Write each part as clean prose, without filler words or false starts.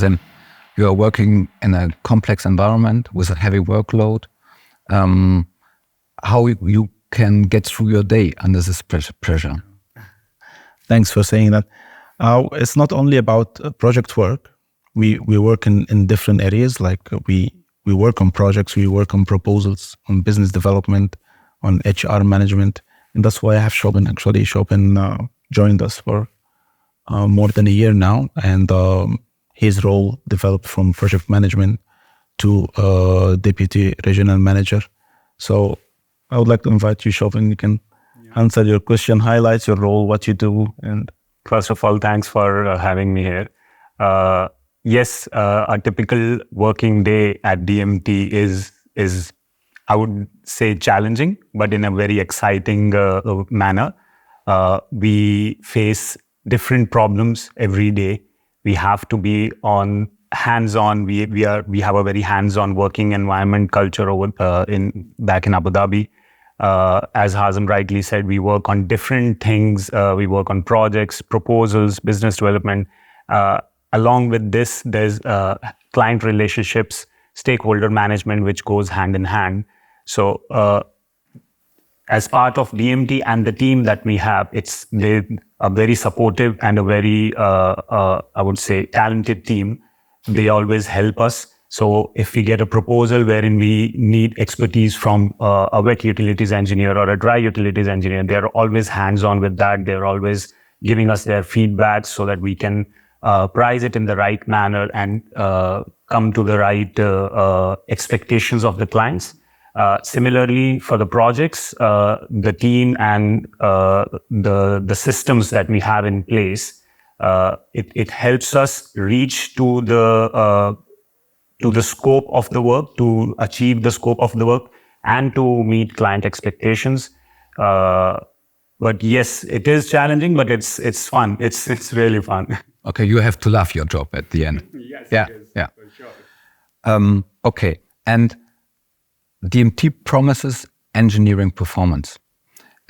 Hazem, you are working in a complex environment with a heavy workload. How you can get through your day under this pressure? Thanks for saying that. It's not only about project work. We work in different areas. Like we work on projects, we work on proposals, on business development, on HR management. And that's why I have Shobin. Actually, Shobin joined us for more than a year now. And his role developed from project management to deputy regional manager. So I would like to invite you, Shobin. You can answer your question, highlight your role, what you do. And first of all, thanks for having me here. Yes, a typical working day at DMT is I would say challenging, but in a very exciting manner. We face different problems every day. We have to be hands-on. We have a very hands-on working environment culture back in Abu Dhabi. As Hazem rightly said, we work on different things. We work on projects, proposals, business development. Along with this, there's client relationships, stakeholder management, which goes hand in hand. So as part of DMT and the team that we have, they're a very supportive and a very, I would say, talented team. They always help us. So if we get a proposal wherein we need expertise from a wet utilities engineer or a dry utilities engineer, they're always hands-on with that. They're always giving us their feedback so that we can price it in the right manner and come to the right expectations of the clients. Similarly, for the projects, the team and the systems that we have in place, it helps us reach to the scope of the work, to achieve the scope of the work, and to meet client expectations. But yes, it is challenging, but it's fun. It's really fun. Okay, you have to love your job at the end. Yes, yeah, it is, yeah, for sure. Okay, and DMT promises engineering performance.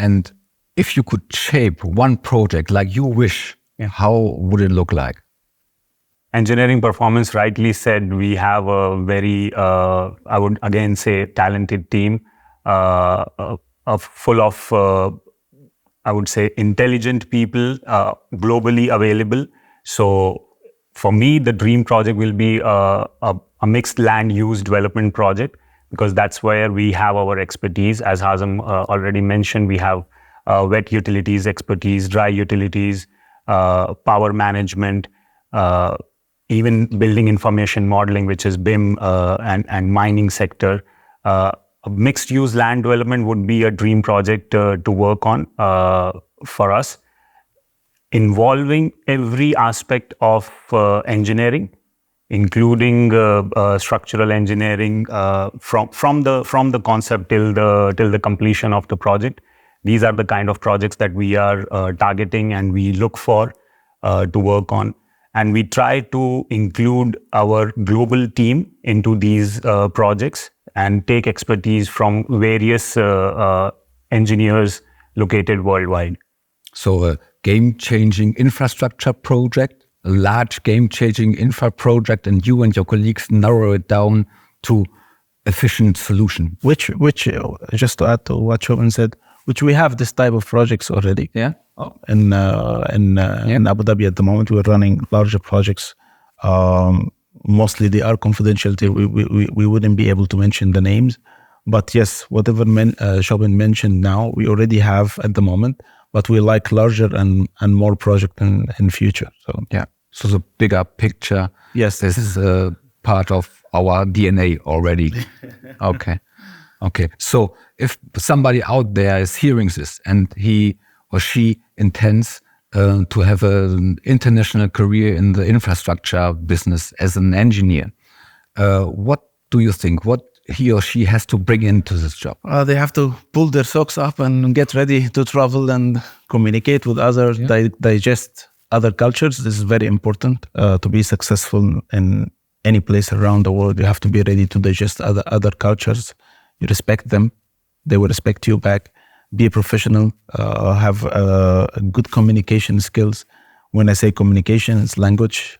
And if you could shape one project like you wish, how would it look like? Engineering performance, rightly said, we have a very, I would again say, talented team, full of, I would say, intelligent people, globally available. So for me, the dream project will be a mixed land use development project, because that's where we have our expertise. As Hazem already mentioned, we have wet utilities expertise, dry utilities, power management, even building information modeling, which is BIM, and mining sector. A mixed use land development would be a dream project to work on for us, involving every aspect of engineering, including structural engineering, from the concept till the completion of the project. These are the kind of projects that we are targeting and we look for to work on. And we try to include our global team into these projects and take expertise from various engineers located worldwide. So a game-changing infrastructure project, a large game-changing infra project, and you and your colleagues narrow it down to efficient solution. Which just to add to what Shobin said, which we have this type of projects already. Yeah. In Abu Dhabi at the moment, we're running larger projects. Mostly they are confidential. We wouldn't be able to mention the names. But yes, whatever Shobin mentioned now, we already have at the moment. But we like larger and more project in future. So yeah. So the bigger picture. Yes, this is a part of our DNA already. Okay. So if somebody out there is hearing this and he or she intends to have an international career in the infrastructure business as an engineer, what do you think? What he or she has to bring into this job? They have to pull their socks up and get ready to travel and communicate with others, digest other cultures. This is very important to be successful in any place around the world. You have to be ready to digest other cultures. You respect them, they will respect you back. Be a professional, have good communication skills. When I say communication, it's language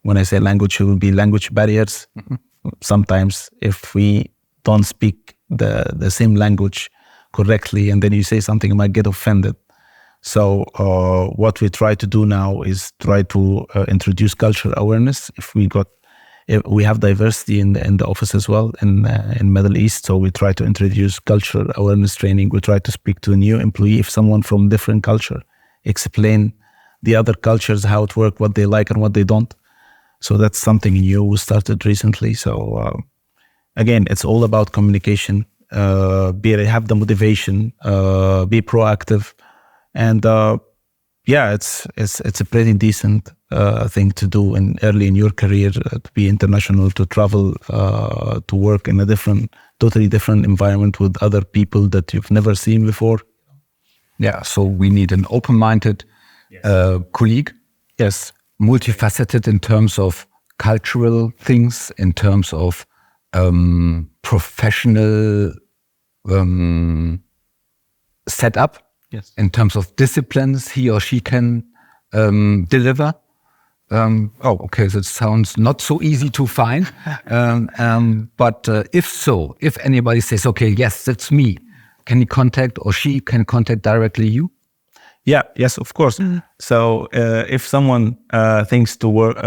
When I say language, it will be language barriers. Sometimes if we don't speak the same language correctly, and then you say something, you might get offended. So what we try to do now is try to introduce cultural awareness. If we have diversity in the office as well in Middle East, so we try to introduce cultural awareness training. We try to speak to a new employee, if someone from different culture, explain the other cultures, how it works, what they like and what they don't. So that's something new we started recently. So again, it's all about communication. Have the motivation, be proactive, and it's a pretty decent thing to do early in your career, to be international, to travel, to work in a totally different environment with other people that you've never seen before. Yeah, so we need an open-minded colleague. Yes. Multifaceted in terms of cultural things, in terms of professional setup, Yes. in terms of disciplines he or she can deliver. Okay, that sounds not so easy to find. But if anybody says, okay, yes, that's me, can he contact or she can contact directly you? Yeah, yes, of course. So if someone thinks to work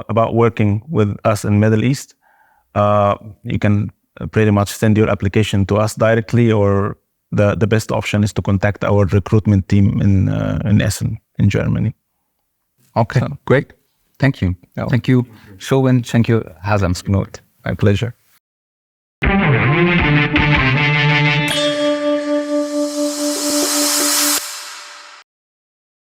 about working with us in Middle East, you can pretty much send your application to us directly, or the best option is to contact our recruitment team in Essen, in Germany. Okay, great. Thank you. Yeah. Thank you, Shobin. Thank you, Hazem. My pleasure.